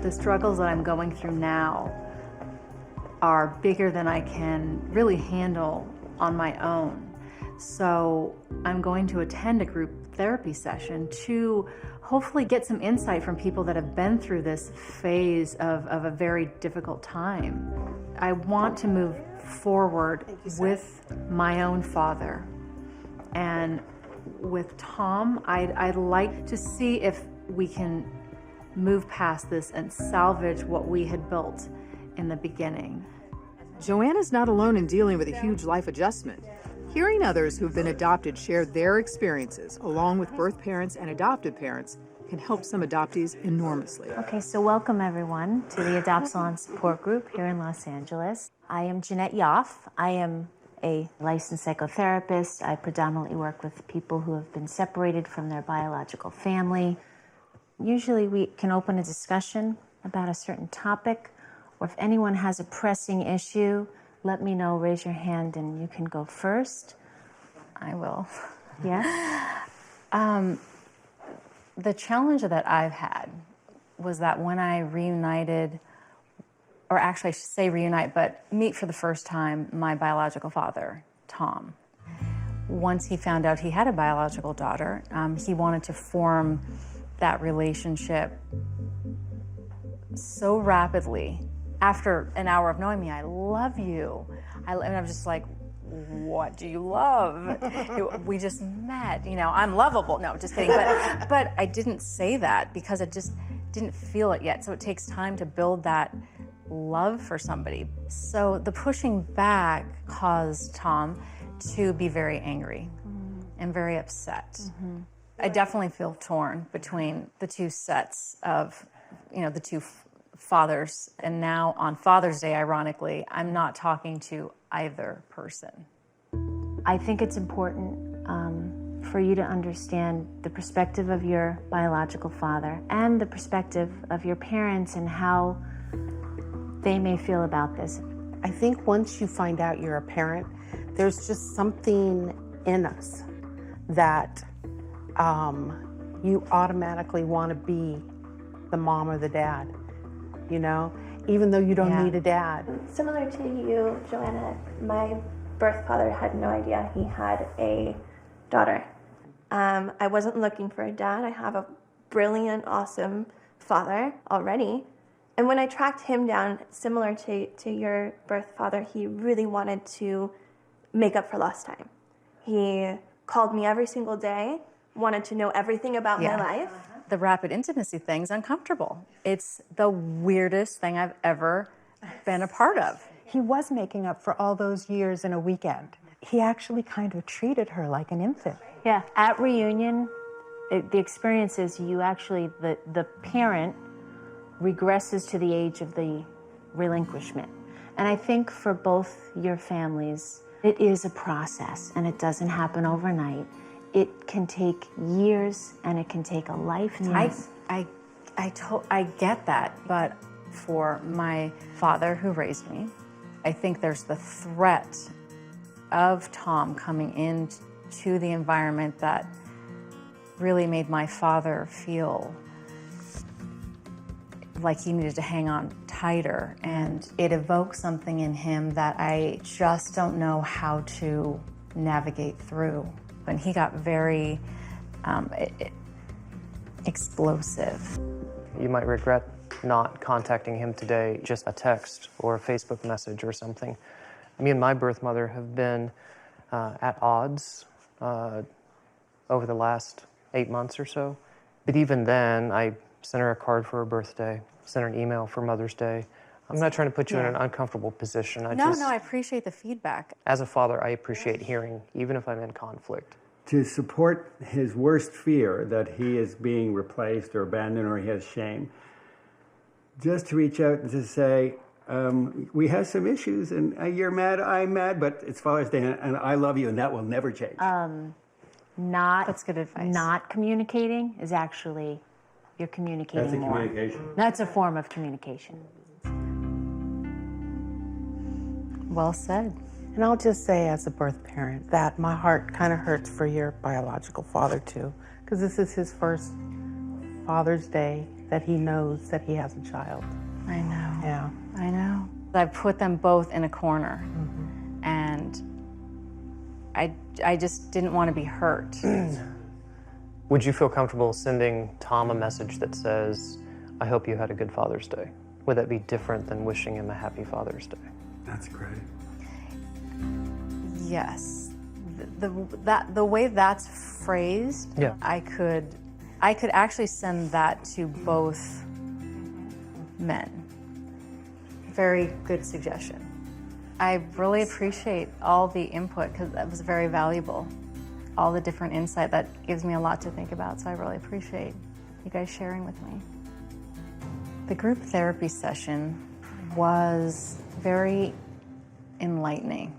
The struggles that I'm going through now are bigger than I can really handle on my own. So I'm going to attend a group therapy session to hopefully get some insight from people that have been through this phase of a very difficult time. I want to move forward with my own father. And with Tom, I'd like to see if we can move past this and salvage what we had built in the beginning. Joanna's not alone in dealing with a huge life adjustment. Hearing others who've been adopted share their experiences, along with birth parents and adopted parents, can help some adoptees enormously. Okay, so welcome everyone to the Adopt Salon Support Group here in Los Angeles. I am Jeanette Yoff. I am a licensed psychotherapist. I predominantly work with people who have been separated from their biological family. Usually we can open a discussion about a certain topic, or if anyone has a pressing issue, let me know, raise your hand, and you can go first. I will. Yes? The challenge that I've had was that when I reunited, or actually I should say reunite, but meet for the first time my biological father, Tom. Once he found out he had a biological daughter, he wanted to form that relationship so rapidly. After an hour of knowing me, I love you. And I'm just like, what do you love? We just met, I'm lovable. No, just kidding. But I didn't say that because I just didn't feel it yet. So it takes time to build that love for somebody. So the pushing back caused Tom to be very angry and very upset. I definitely feel torn between the two sets of, the two fathers. And now on Father's Day, ironically, I'm not talking to either person. I think it's important for you to understand the perspective of your biological father and the perspective of your parents and how they may feel about this. I think once you find out you're a parent, there's just something in us that you automatically want to be the mom or the dad, even though you don't need a dad. Similar to you, Joanna, my birth father had no idea he had a daughter. I wasn't looking for a dad. I have a brilliant, awesome father already. And when I tracked him down, similar to your birth father, he really wanted to make up for lost time. He called me every single day, wanted to know everything about my life. The rapid intimacy thing's uncomfortable. It's the weirdest thing I've ever been a part of. He was making up for all those years in a weekend. He actually kind of treated her like an infant. Yeah, at reunion, the experience is you actually, the parent regresses to the age of the relinquishment. And I think for both your families, it is a process and it doesn't happen overnight. It can take years and it can take a lifetime. I get that, but for my father who raised me, I think there's the threat of Tom coming into the environment that really made my father feel like he needed to hang on tighter, and it evoked something in him that I just don't know how to navigate through. And he got very explosive. You might regret not contacting him today, just a text or a Facebook message or something. Me and my birth mother have been at odds over the last 8 months or so. But even then, I sent her a card for her birthday, sent her an email for Mother's Day. I'm not trying to put you in an uncomfortable position. I appreciate the feedback. As a father, I appreciate hearing, even if I'm in conflict. To support his worst fear that he is being replaced or abandoned or he has shame, just to reach out and to say, we have some issues and you're mad, I'm mad, but it's Father's Day and I love you and that will never change. That's good advice. Not communicating is actually, you're communicating That's a more. communication. That's a form of communication. Well said. And I'll just say as a birth parent that my heart kind of hurts for your biological father too, because this is his first Father's Day that he knows that he has a child. I know. Yeah. I know. I put them both in a corner, and I just didn't want to be hurt. Would you feel comfortable sending Tom a message that says, I hope you had a good Father's Day? Would that be different than wishing him a happy Father's Day? That's great. Yes. The way that's phrased, Yeah. I could actually send that to both men. Very good suggestion. I really appreciate all the input because that was very valuable. All the different insight, that gives me a lot to think about, so I really appreciate you guys sharing with me. The group therapy session was very enlightening.